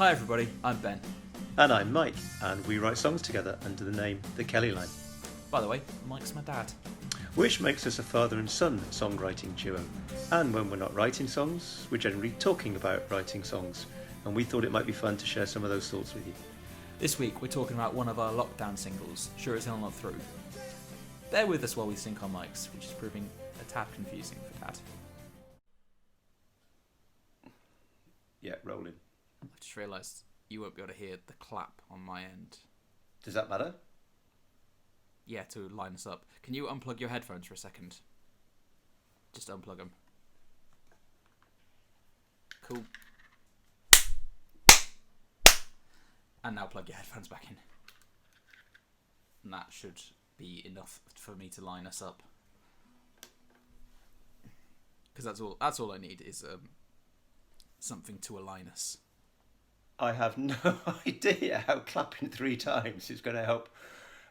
Hi everybody, I'm Ben. And I'm Mike, and we write songs together under the name The Kelly Line. By the way, Mike's my dad. Which makes us a father and son songwriting duo. And when we're not writing songs, we're generally talking about writing songs. And we thought it might be fun to share some of those thoughts with you. This week we're talking about one of our lockdown singles, Sure As Hell Not Through. Bear with us while we sync our mics, which is proving a tad confusing for Dad. Yeah, rolling. I just realised you won't be able to hear the clap on my end. Does that matter? Yeah, to line us up. Can you unplug your headphones for a second? Just unplug them. Cool. And now plug your headphones back in. And that should be enough for me to line us up. Because that's all I need is something to align us. I have no idea how clapping 3 times is going to help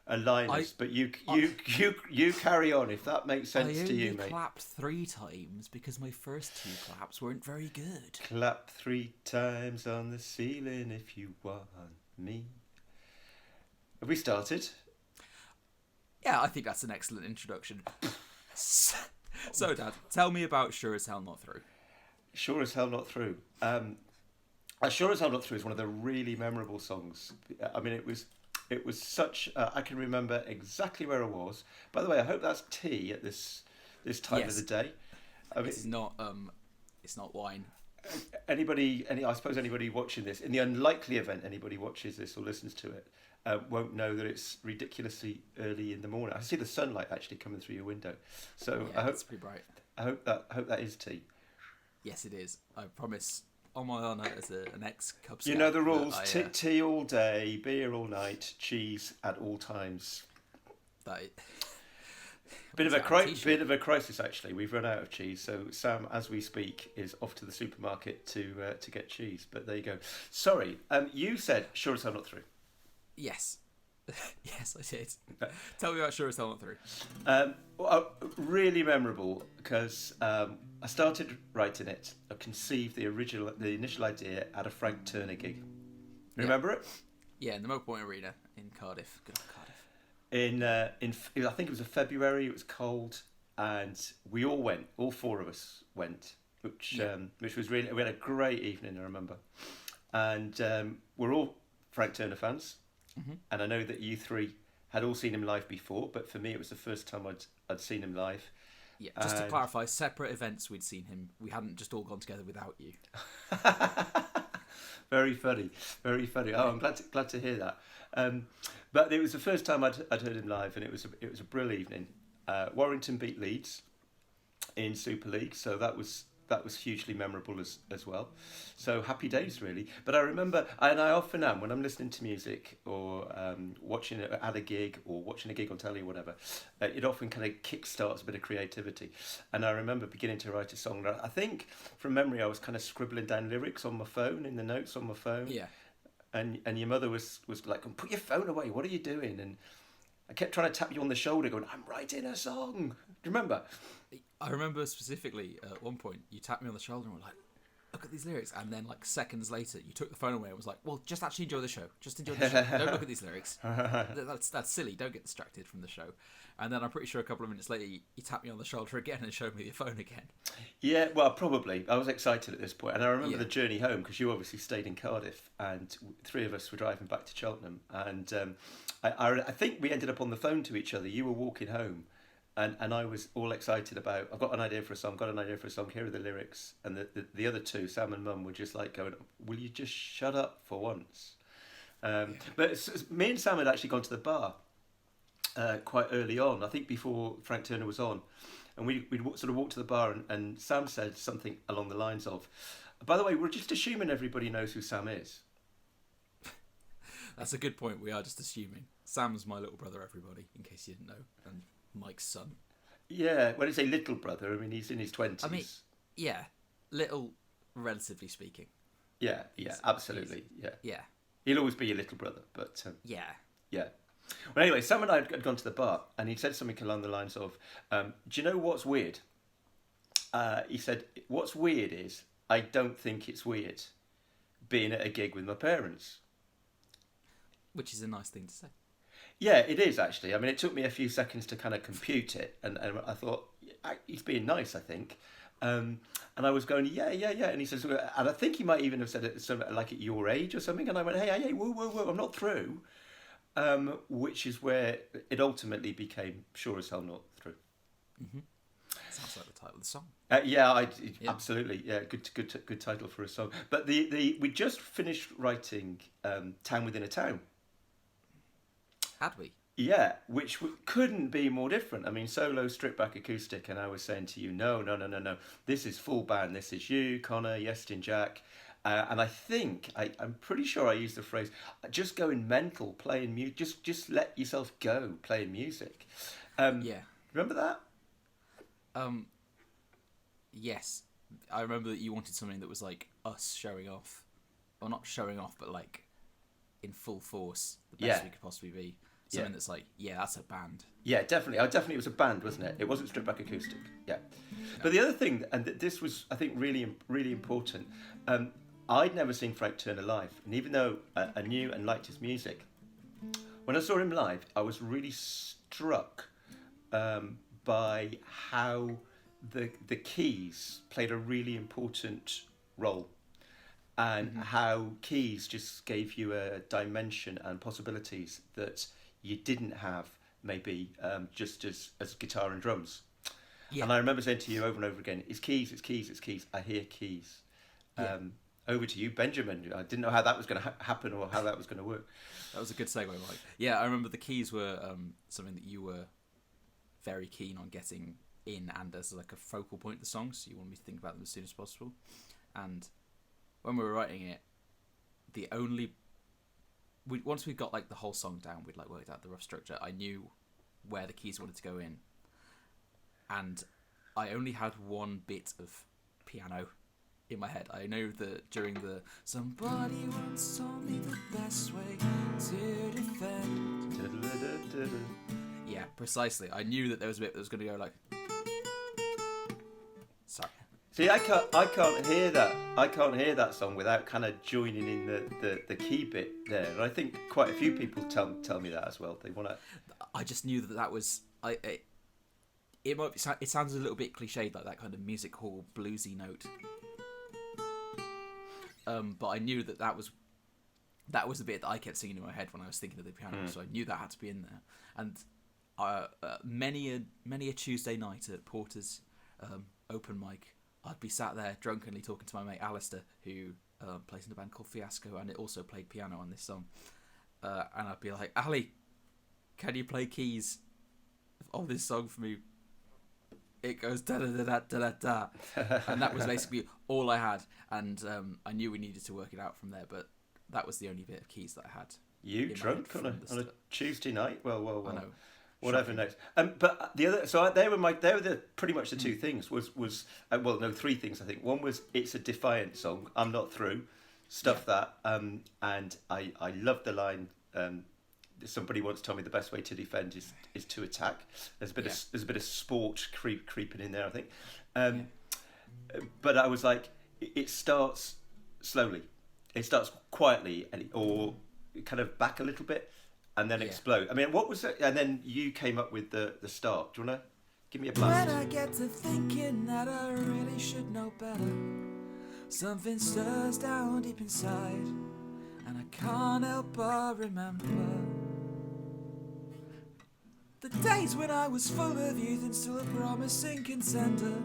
align us, but you carry on if that makes sense to you, mate. I clapped 3 times because my first 2 claps weren't very good. Clap 3 times on the ceiling if you want me. Have we started? Yeah, I think that's an excellent introduction. So, Dad, tell me about Sure As Hell Not Through. Sure As Hell Not Through. Sure As Hell Not Through is one of the really memorable songs. I mean, it was such. I can remember exactly where I was. By the way, I hope that's tea at this time of the day. I mean, it's not wine. I suppose anybody watching this, in the unlikely event anybody watches this or listens to it, won't know that it's ridiculously early in the morning. I see the sunlight actually coming through your window, so yeah, I hope it's pretty bright. I hope that is tea. Yes, it is. I promise. On my honour, as an ex-Cub Scout. You know the rules: tea all day, beer all night, cheese at all times. Bit of a crisis, actually. We've run out of cheese, so Sam, as we speak, is off to the supermarket to get cheese. But there you go. Sorry, you said Sure As Hell Not Through. Yes. Yes, I did. Tell me about Sure As Hell Not Through. Really memorable because I started writing it. I conceived the initial idea at a Frank Turner gig. Remember it? Yeah, in the Moat Point Arena in Cardiff. Good old Cardiff. I think it was February. It was cold, and we all went. All 4 of us went, which was really. We had a great evening. I remember, and we're all Frank Turner fans. Mm-hmm. And I know that you 3 had all seen him live before, but for me it was the first time I'd seen him live. Yeah, just to clarify, separate events we'd seen him. We hadn't just all gone together without you. Very funny, very funny. Oh, I'm glad to hear that. But it was the first time I'd heard him live, and it was a brilliant evening. Warrington beat Leeds in Super League, so that was hugely memorable as well. So happy days, really. But I remember, and I often am, when I'm listening to music or watching it at a gig or watching a gig on telly or whatever, it often kind of kickstarts a bit of creativity. And I remember beginning to write a song. I think, from memory, I was kind of scribbling down lyrics on my phone, in the notes on my phone. Yeah. And your mother was like, put your phone away, what are you doing? And I kept trying to tap you on the shoulder going, I'm writing a song. Do you remember? I remember specifically at one point you tapped me on the shoulder and were like, look at these lyrics, and then like seconds later you took the phone away and was like, well, just actually enjoy the show. Just enjoy the show. Don't look at these lyrics. That's silly. Don't get distracted from the show. And then I'm pretty sure a couple of minutes later you tapped me on the shoulder again and showed me your phone again. Yeah, well, probably. I was excited at this point, and I remember the journey home because you obviously stayed in Cardiff, and 3 of us were driving back to Cheltenham, and I think we ended up on the phone to each other. You were walking home. And I was all excited about, I've got an idea for a song, here are the lyrics. And the other 2, Sam and Mum, were just like going, will you just shut up for once? But me and Sam had actually gone to the bar quite early on, I think before Frank Turner was on. And we'd sort of walked to the bar and Sam said something along the lines of, by the way, we're just assuming everybody knows who Sam is. That's a good point. We are just assuming. Sam's my little brother, everybody, in case you didn't know. And Mike's son. Yeah, when I say little brother, I mean he's in his 20s. I mean, yeah, little, relatively speaking. Yeah, absolutely, yeah. He'll always be your little brother, but yeah. Well, anyway, Sam and I had gone to the bar, and he said something along the lines of, "Do you know what's weird?" He said, "What's weird is I don't think it's weird, being at a gig with my parents. Which is a nice thing to say. Yeah, it is actually. I mean, it took me a few seconds to kind of compute it, and I thought he's being nice, I think. And I was going, yeah, and he says, and I think he might even have said it something like at your age or something, and I went, hey, whoa, I'm not through. Which is where it ultimately became Sure as Hell Not Through. Mm-hmm. Sounds like the title of the song. Yeah, absolutely. Yeah, good title for a song. But we just finished writing Town Within a Town. Had we? Yeah, which couldn't be more different. I mean, solo, stripped back acoustic, and I was saying to you, no. This is full band. This is you, Connor, Yestin, Jack. And I think, I'm pretty sure I used the phrase, just going mental, playing music. Just let yourself go, playing music. Yeah. Remember that? Yes. I remember that you wanted something that was like us showing off. Well, not showing off, but like in full force, the best we could possibly be. Something that's like, that's a band. Yeah, definitely. Definitely it was a band, wasn't it? It wasn't stripped back acoustic. Yeah. No. But the other thing, and this was, I think, really, really important, I'd never seen Frank Turner live. And even though I knew and liked his music, when I saw him live, I was really struck by how the keys played a really important role. And how keys just gave you a dimension and possibilities that you didn't have maybe just as guitar and drums. Yeah. And I remember saying to you over and over again, it's keys. I hear keys. Yeah. Over to you, Benjamin. I didn't know how that was going to happen or how that was going to work. That was a good segue, Mike. Yeah, I remember the keys were something that you were very keen on getting in and as like a focal point of the song, so you wanted me to think about them as soon as possible. And when we were writing it, once we got like the whole song down, we'd like worked out the rough structure. I knew where the keys wanted to go in, and I only had one bit of piano in my head. I know that during the somebody once told me the best way to defend. Yeah, precisely. I knew that there was a bit that was going to go like. Sorry. See, I can't hear that. I can't hear that song without kind of joining in the key bit there. And I think quite a few people tell me that as well. They want to. I just knew that was it might be, it sounds a little bit cliched, like that kind of music hall bluesy note. But I knew that was the bit that I kept singing in my head when I was thinking of the piano. So I knew that had to be in there. And many a Tuesday night at Porter's open mic, I'd be sat there drunkenly talking to my mate Alistair, who plays in a band called Fiasco, and it also played piano on this song. And I'd be like, Ali, can you play keys of this song for me? It goes da da da da da da, and that was basically all I had. And I knew we needed to work it out from there, but that was the only bit of keys that I had. You drunk on a Tuesday night? Well. I know. Whatever next. But the other, so they were pretty much the two things. Three things I think. One was it's a defiant song. I'm not through. Stuff that. And I love the line. Somebody once told me the best way to defend is to attack. There's a bit of sport creeping in there, I think. But I was like, it starts slowly. It starts quietly or kind of back a little bit. And then explode. I mean, what was it? And then you came up with the start. Do you want to give me a blast? When I get to thinking that I really should know better, something stirs down deep inside, and I can't help but remember the days when I was full of youth and still a promising contender,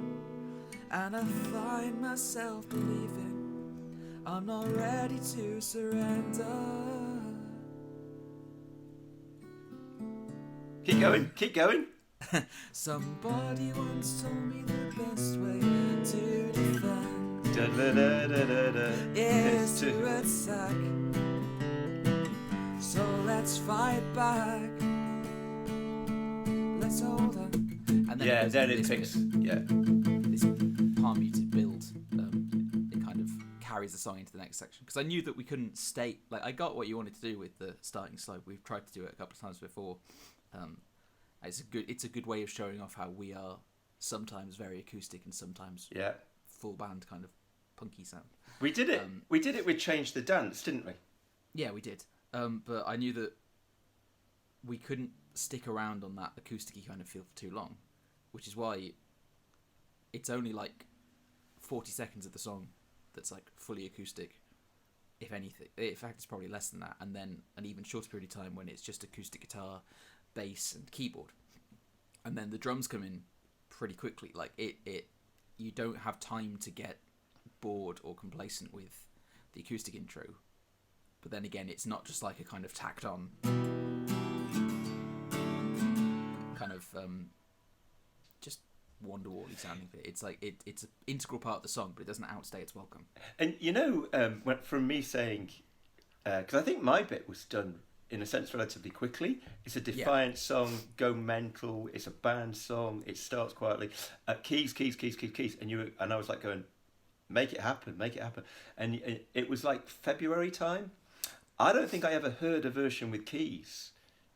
and I find myself believing I'm not ready to surrender. Keep going. Somebody once told me the best way to defend is to attack. So let's fight back. Let's hold on. And then it picks. This palm muted build. It kind of carries the song into the next section, because I knew that we couldn't state. Like, I got what you wanted to do with the starting slow. We've tried to do it a couple of times before. It's a good way of showing off how we are sometimes very acoustic and sometimes full band kind of punky sound. We did it. We did it with Change the Dance, didn't we? Yeah, we did. But I knew that we couldn't stick around on that acoustic-y kind of feel for too long, which is why it's only like 40 seconds of the song that's like fully acoustic, if anything. In fact, it's probably less than that, and then an even shorter period of time when it's just acoustic guitar, bass, and keyboard, and then the drums come in pretty quickly. Like you don't have time to get bored or complacent with the acoustic intro. But then again, it's not just like a kind of tacked on kind of just Wonderwall-y sounding bit. It's like it's an integral part of the song, but it doesn't outstay its welcome. And from me saying, because I think my bit was done in a sense relatively quickly. It's a Defiant song, go mental. It's a band song. It starts quietly, keys, and I was like going, make it happen. And it was like February time. I don't think I ever heard a version with keys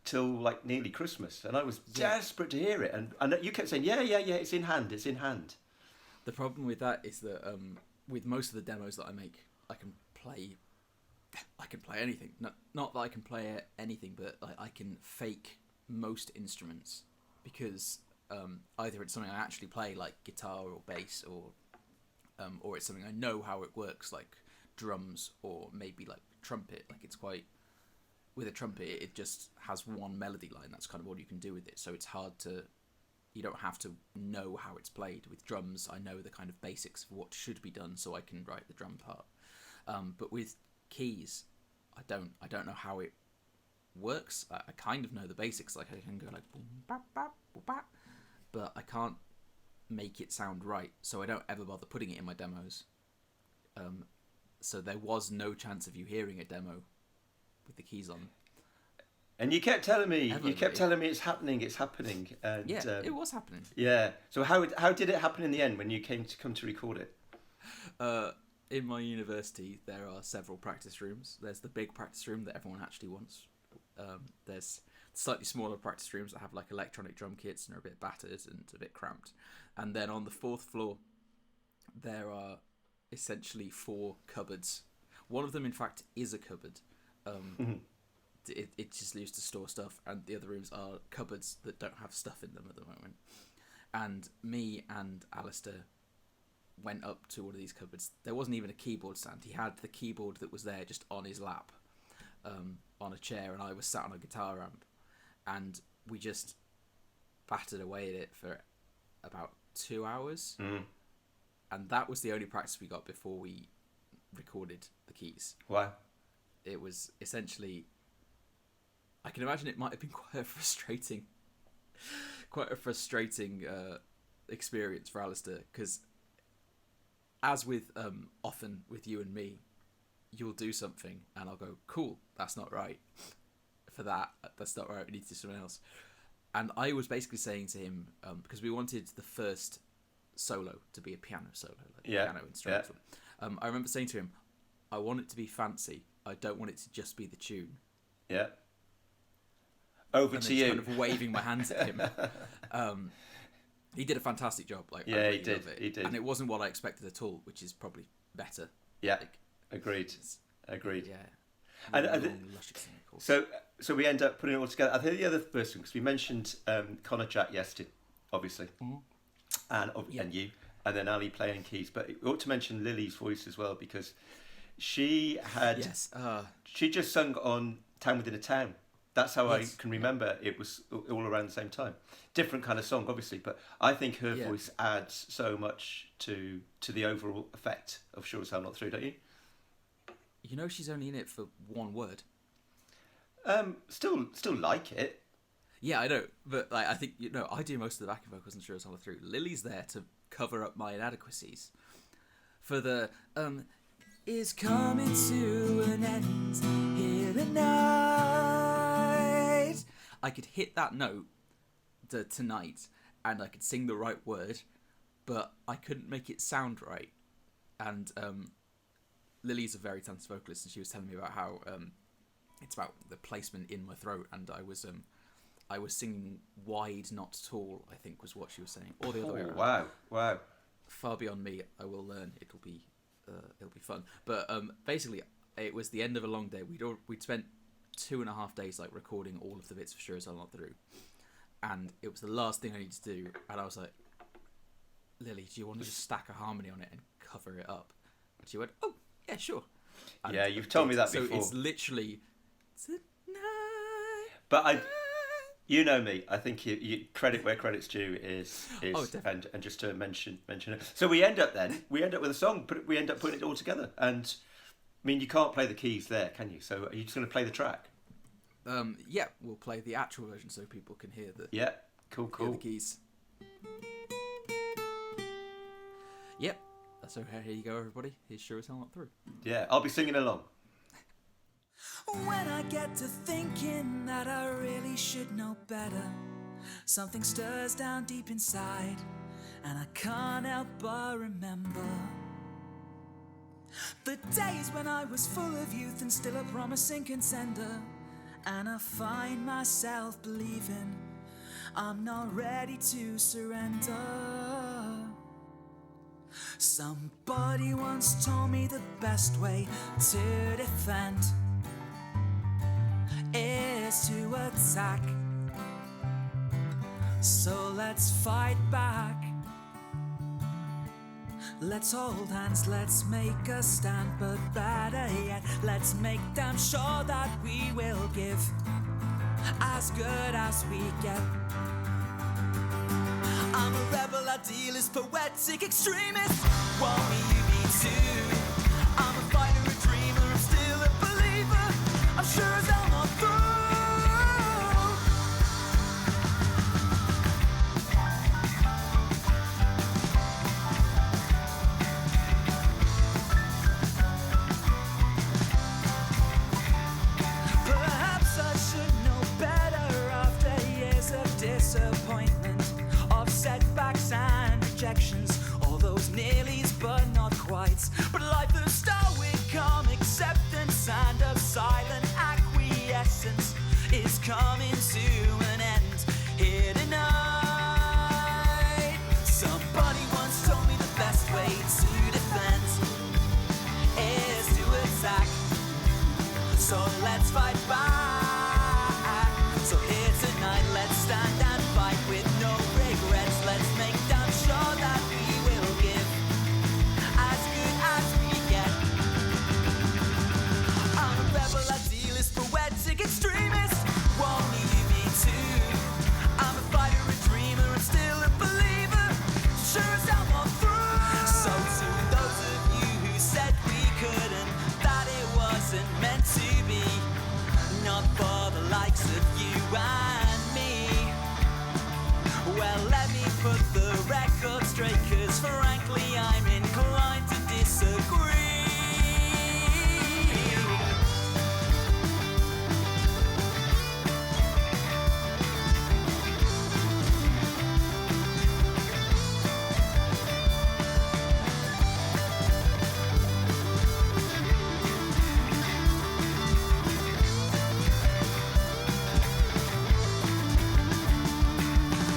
till like nearly Christmas, and I was desperate to hear it. And you kept saying, yeah, it's in hand. The problem with that is that with most of the demos that I make, I can play anything. Not that I can play anything, but I can fake most instruments because either it's something I actually play, like guitar or bass, or it's something I know how it works, like drums, or maybe like trumpet. Like it's quite, with a trumpet it just has one melody line. That's kind of all you can do with it, so it's hard to, you don't have to know how it's played. With drums, I know the kind of basics of what should be done, so I can write the drum part. But with keys, I don't know how it works. I kind of know the basics, like I can go like boom bap bap boom bap, but I can't make it sound right, so I don't ever bother putting it in my demos. So there was no chance of you hearing a demo with the keys on. And you kept telling me, it's happening. And, yeah, it was happening. Yeah. So how did it happen in the end when you come to record it? In my university, there are several practice rooms. There's the big practice room that everyone actually wants. There's slightly smaller practice rooms that have like electronic drum kits and are a bit battered and a bit cramped. And then on the 4th floor, there are essentially 4 cupboards. One of them, in fact, is a cupboard. It's just used to store stuff, and the other rooms are cupboards that don't have stuff in them at the moment. And me and Alistair went up to one of these cupboards. There wasn't even a keyboard stand. He had the keyboard that was there just on his lap, on a chair, and I was sat on a guitar amp, and we just battered away at it for about 2 hours. And that was the only practice we got before we recorded the keys. Wow. It was essentially, I can imagine it might have been quite a frustrating experience for Alistair, because as with often with you and me, you'll do something and I'll go, cool, that's not right. That's not right, we need to do something else. And I was basically saying to him, because we wanted the first solo to be a piano solo, like piano instrumental. I remember saying to him, I want it to be fancy. I don't want it to just be the tune. Yeah. Over and to you. Kind of waving my hands at him. He did a fantastic job. Like, yeah, I really he did. Love it. He did. And it wasn't what I expected at all, which is probably better. Yeah. Like, Agreed. Yeah. And so we end up putting it all together. I think the other person, because we mentioned Connor Jack Yestin, obviously, and you, and then Ali playing keys. But we ought to mention Lily's voice as well, because she had she just sung on Town Within a Town. That's how I can remember it was all around the same time. Different kind of song, obviously, but I think her voice adds so much to the overall effect of Sure As Hell Not Through, don't you? You know, she's only in it for one word. Still like it. Yeah, I know, but like, I think, you know, I do most of the backing vocals and Sure As Hell Not Through. Lily's there to cover up my inadequacies. For the is coming to an end here tonight. I could hit that note tonight, and I could sing the right word, but I couldn't make it sound right. And Lily's a very talented vocalist, and she was telling me about how it's about the placement in my throat, and I was singing wide, not tall, I think was what she was saying, or the other way around. Wow. Far beyond me, I will learn. It'll be it'll be fun. But basically, it was the end of a long day. We'd spent 2.5 days like recording all of the bits for Sure As Hell Not Through, and it was the last thing I needed to do. And I was like, Lily, do you want to just stack a harmony on it and cover it up? And she went, oh yeah, sure. And yeah, you've told me that so before. So it's literally tonight. But you know me. I think you credit where credit's due is and just to mention it. So we end up with a song. We end up putting it all together. And I mean, you can't play the keys there, can you? So are you just going to play the track? Yeah, we'll play the actual version so people can hear the. Yeah, cool. Hear the keys. Yep. So here you go, everybody. Here's Sure As Hell Not Through. Yeah, I'll be singing along. When I get to thinking that I really should know better, something stirs down deep inside, and I can't help but remember the days when I was full of youth and still a promising contender. And I find myself believing I'm not ready to surrender. Somebody once told me the best way to defend is to attack. So let's fight back. Let's hold hands, let's make a stand, but better yet, let's make damn sure that we will give as good as we get. I'm a rebel, idealist, poetic extremist. Want me, you me too. I'm a fighter, a dreamer, I'm still a believer. I'm sure as hell not through. Perhaps I should know better after years of disappointment, of setbacks and rejections, all those nearlies but not quites. But life is stoic, calm acceptance and a silent acquiescence is coming to an end here tonight. Somebody once told me the best way to defend is to attack. So let's fight back. So here tonight, let's stand and fight with no regrets. Let's make damn sure that we will give as good as we get. I'm a rebel, idealist, poetic extremist. Won't you be too? I'm a fighter, a dreamer, I'm still a believer. Sure as hell not through. So to those of you who said we couldn't, that it wasn't meant to be, not for the likes of you and me. Well, let me put the record straight, 'cause frankly I'm inclined to disagree.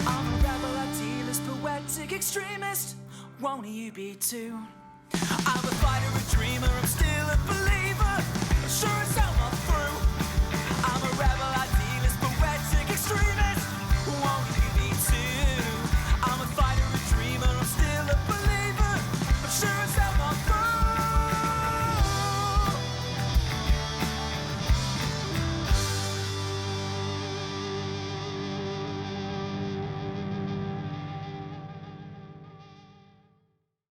I'm a rebel, idealist, poetic extremist. Won't you be too? I'm a fighter, a dreamer, I'm still a believer.